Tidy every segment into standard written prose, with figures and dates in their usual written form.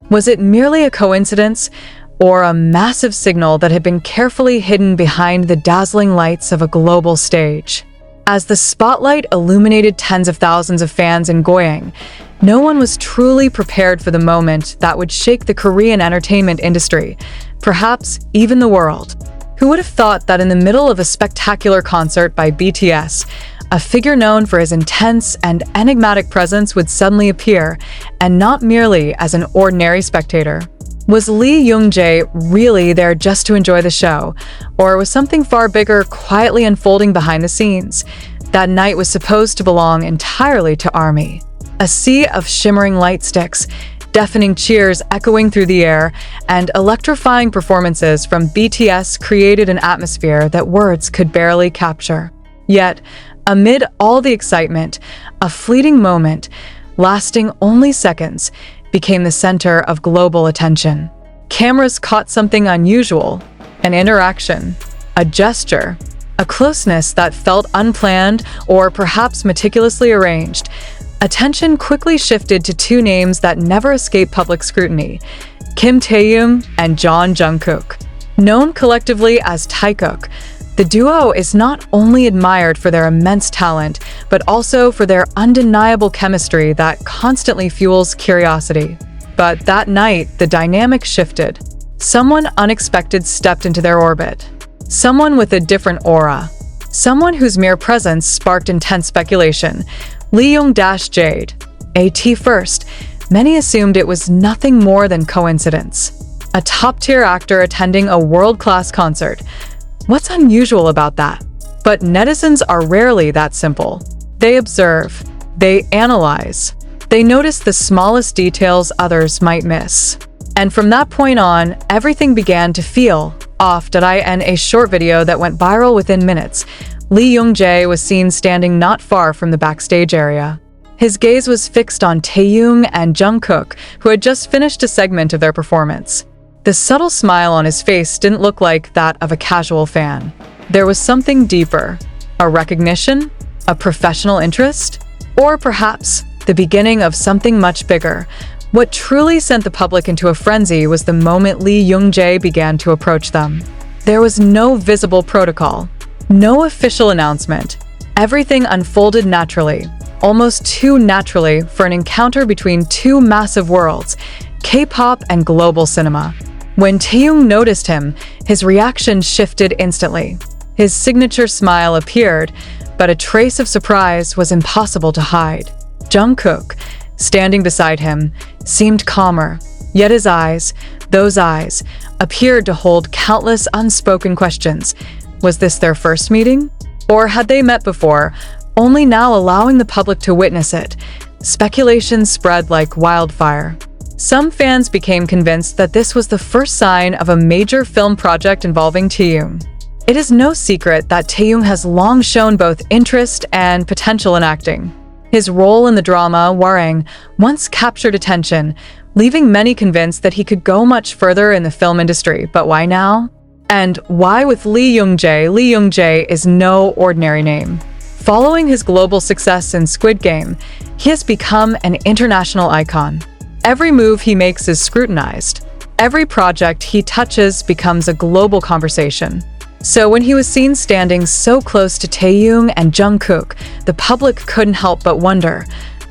Was it merely a coincidence, or a massive signal that had been carefully hidden behind the dazzling lights of a global stage? As the spotlight illuminated tens of thousands of fans in Goyang, no one was truly prepared for the moment that would shake the Korean entertainment industry, perhaps even the world. Who would have thought that in the middle of a spectacular concert by BTS, a figure known for his intense and enigmatic presence would suddenly appear, and not merely as an ordinary spectator? Was Lee Jung-jae really there just to enjoy the show, or was something far bigger quietly unfolding behind the scenes? That night was supposed to belong entirely to ARMY. A sea of shimmering light sticks, deafening cheers echoing through the air, and electrifying performances from BTS created an atmosphere that words could barely capture. Yet, amid all the excitement, a fleeting moment, lasting only seconds, became the center of global attention. Cameras caught something unusual, an interaction, a gesture, a closeness that felt unplanned or perhaps meticulously arranged. Attention quickly shifted to two names that never escape public scrutiny: Kim Taehyung and Jungkook. Known collectively as Taekook, the duo is not only admired for their immense talent, but also for their undeniable chemistry that constantly fuels curiosity. But that night, the dynamic shifted. Someone unexpected stepped into their orbit. Someone with a different aura. Someone whose mere presence sparked intense speculation. Lee Jung-jae. At first, many assumed it was nothing more than coincidence. A top-tier actor attending a world-class concert. What's unusual about that? But netizens are rarely that simple. They observe. They analyze. They notice the smallest details others might miss. And from that point on, everything began to feel off. In a short video that went viral within minutes, Lee Jung-jae was seen standing not far from the backstage area. His gaze was fixed on Taehyung and Jungkook, who had just finished a segment of their performance. The subtle smile on his face didn't look like that of a casual fan. There was something deeper, a recognition, a professional interest, or perhaps the beginning of something much bigger. What truly sent the public into a frenzy was the moment Lee Jung-jae began to approach them. There was no visible protocol, no official announcement. Everything unfolded naturally, almost too naturally for an encounter between two massive worlds, K-pop and global cinema. When Taehyung noticed him, his reaction shifted instantly. His signature smile appeared, but a trace of surprise was impossible to hide. Jungkook, standing beside him, seemed calmer, yet his eyes, those eyes, appeared to hold countless unspoken questions. Was this their first meeting? Or had they met before, only now allowing the public to witness it? Speculation spread like wildfire. Some fans became convinced that this was the first sign of a major film project involving Taehyung. It is no secret that Taehyung has long shown both interest and potential in acting. His role in the drama Goyang once captured attention, leaving many convinced that he could go much further in the film industry. But why now? And why with Lee Jung-jae? Lee Jung-jae is no ordinary name. Following his global success in Squid Game, he has become an international icon. Every move he makes is scrutinized. Every project he touches becomes a global conversation. So when he was seen standing so close to Taehyung and Jungkook, the public couldn't help but wonder,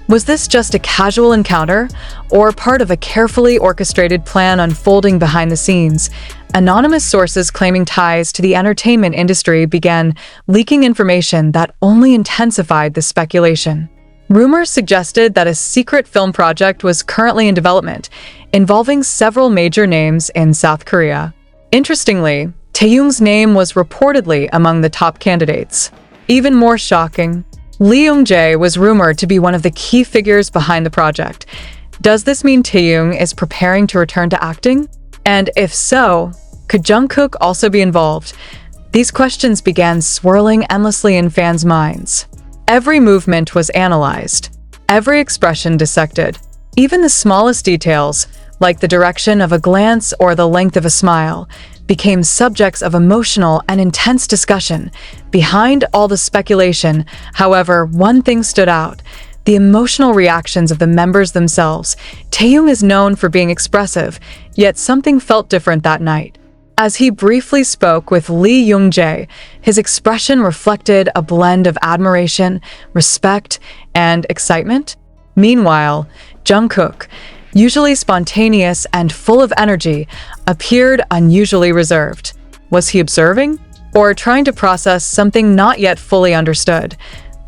was this just a casual encounter, or part of a carefully orchestrated plan unfolding behind the scenes? Anonymous sources claiming ties to the entertainment industry began leaking information that only intensified the speculation. Rumors suggested that a secret film project was currently in development, involving several major names in South Korea. Interestingly, Taehyung's name was reportedly among the top candidates. Even more shocking, Lee Jung-jae was rumored to be one of the key figures behind the project. Does this mean Taehyung is preparing to return to acting? And if so, could Jungkook also be involved? These questions began swirling endlessly in fans' minds. Every movement was analyzed, every expression dissected. Even the smallest details, like the direction of a glance or the length of a smile, became subjects of emotional and intense discussion. Behind all the speculation, however, one thing stood out: the emotional reactions of the members themselves. Taeyong is known for being expressive, yet something felt different that night. As he briefly spoke with Lee Jung-jae, his expression reflected a blend of admiration, respect, and excitement. Meanwhile, Jungkook, usually spontaneous and full of energy, appeared unusually reserved. Was he observing? Or trying to process something not yet fully understood?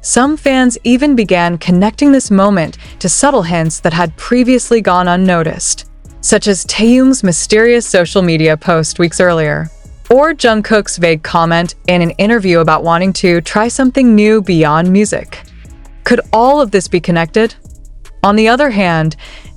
Some fans even began connecting this moment to subtle hints that had previously gone unnoticed, such as Taeyong's mysterious social media post weeks earlier, or Jungkook's vague comment in an interview about wanting to try something new beyond music. Could all of this be connected? On the other hand,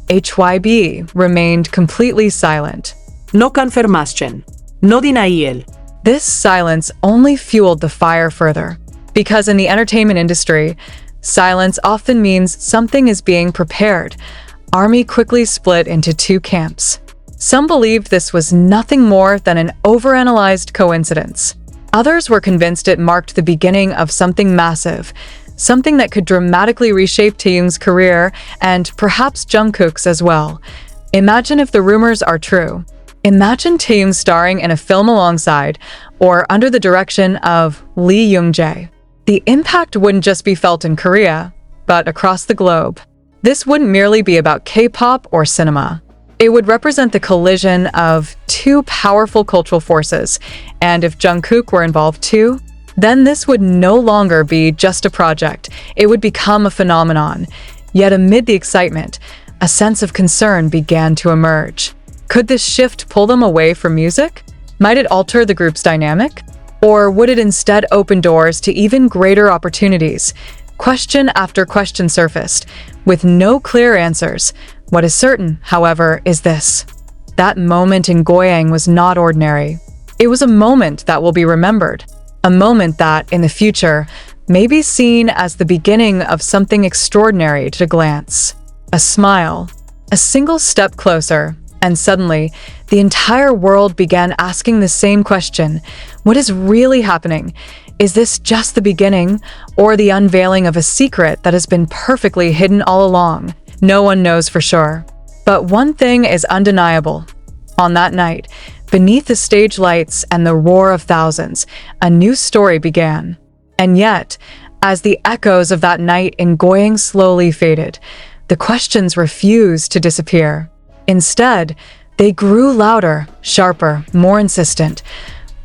HYB remained completely silent. No confirmation. No denial. This silence only fueled the fire further, because in the entertainment industry, silence often means something is being prepared. ARMY quickly split into two camps. Some believed this was nothing more than an overanalyzed coincidence. Others were convinced it marked the beginning of something massive, something that could dramatically reshape Taeyong's career and perhaps Jungkook's as well. Imagine if the rumors are true. Imagine Taeyong starring in a film alongside or under the direction of Lee Jung-jae. The impact wouldn't just be felt in Korea, but across the globe. This wouldn't merely be about K-pop or cinema. It would represent the collision of two powerful cultural forces, and if Jungkook were involved too, then this would no longer be just a project. It would become a phenomenon. Yet amid the excitement, a sense of concern began to emerge. Could this shift pull them away from music? Might it alter the group's dynamic? Or would it instead open doors to even greater opportunities? Question after question surfaced, with no clear answers. What is certain, however, is this. That moment in Goyang was not ordinary. It was a moment that will be remembered. A moment that, in the future, may be seen as the beginning of something extraordinary at a glance. A smile. A single step closer. And suddenly, the entire world began asking the same question. What is really happening? Is this just the beginning, or the unveiling of a secret that has been perfectly hidden all along? No one knows for sure. But one thing is undeniable. On that night, beneath the stage lights and the roar of thousands, a new story began. And yet, as the echoes of that night in Goyang slowly faded, the questions refused to disappear. Instead, they grew louder, sharper, more insistent,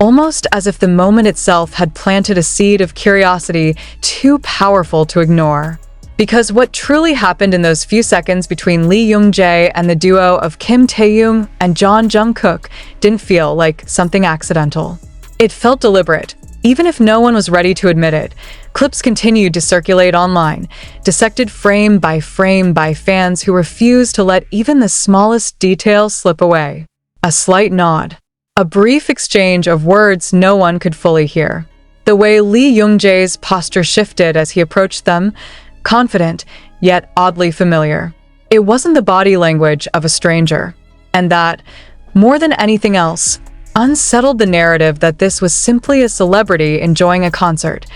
almost as if the moment itself had planted a seed of curiosity too powerful to ignore. Because what truly happened in those few seconds between Lee Jung-jae and the duo of Kim Taeyong and Jungkook didn't feel like something accidental. It felt deliberate, even if no one was ready to admit it. Clips continued to circulate online, dissected frame by fans who refused to let even the smallest detail slip away. A slight nod. A brief exchange of words no one could fully hear. The way Lee Jung-jae's posture shifted as he approached them, confident, yet oddly familiar. It wasn't the body language of a stranger. And that, more than anything else, unsettled the narrative that this was simply a celebrity enjoying a concert.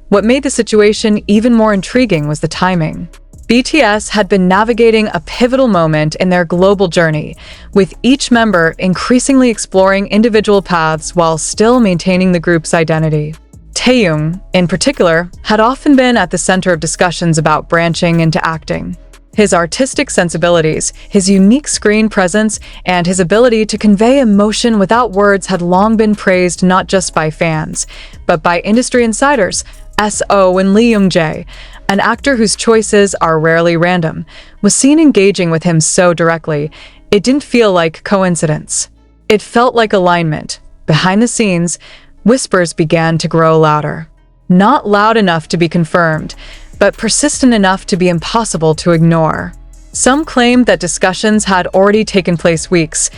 What made the situation even more intriguing was the timing. BTS had been navigating a pivotal moment in their global journey, with each member increasingly exploring individual paths while still maintaining the group's identity. Taeyong, in particular, had often been at the center of discussions about branching into acting. His artistic sensibilities, his unique screen presence, and his ability to convey emotion without words had long been praised not just by fans, but by industry insiders. S.O. and Lee Jung-jae, an actor whose choices are rarely random, was seen engaging with him so directly, it didn't feel like coincidence. It felt like alignment. Behind the scenes, whispers began to grow louder. Not loud enough to be confirmed, but persistent enough to be impossible to ignore. Some claimed that discussions had already taken place weeks,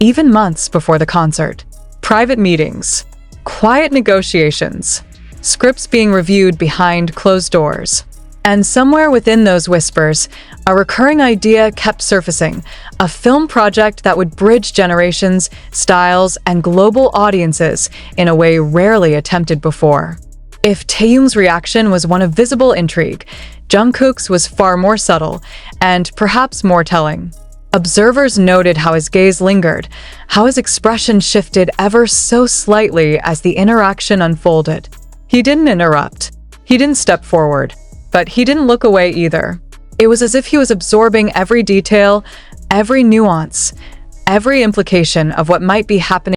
even months before the concert. Private meetings, quiet negotiations, scripts being reviewed behind closed doors. And somewhere within those whispers, a recurring idea kept surfacing, a film project that would bridge generations, styles, and global audiences in a way rarely attempted before. If Taeyong's reaction was one of visible intrigue, Jungkook's was far more subtle and perhaps more telling. Observers noted how his gaze lingered, how his expression shifted ever so slightly as the interaction unfolded. He didn't interrupt. He didn't step forward. But he didn't look away either. It was as if he was absorbing every detail, every nuance, every implication of what might be happening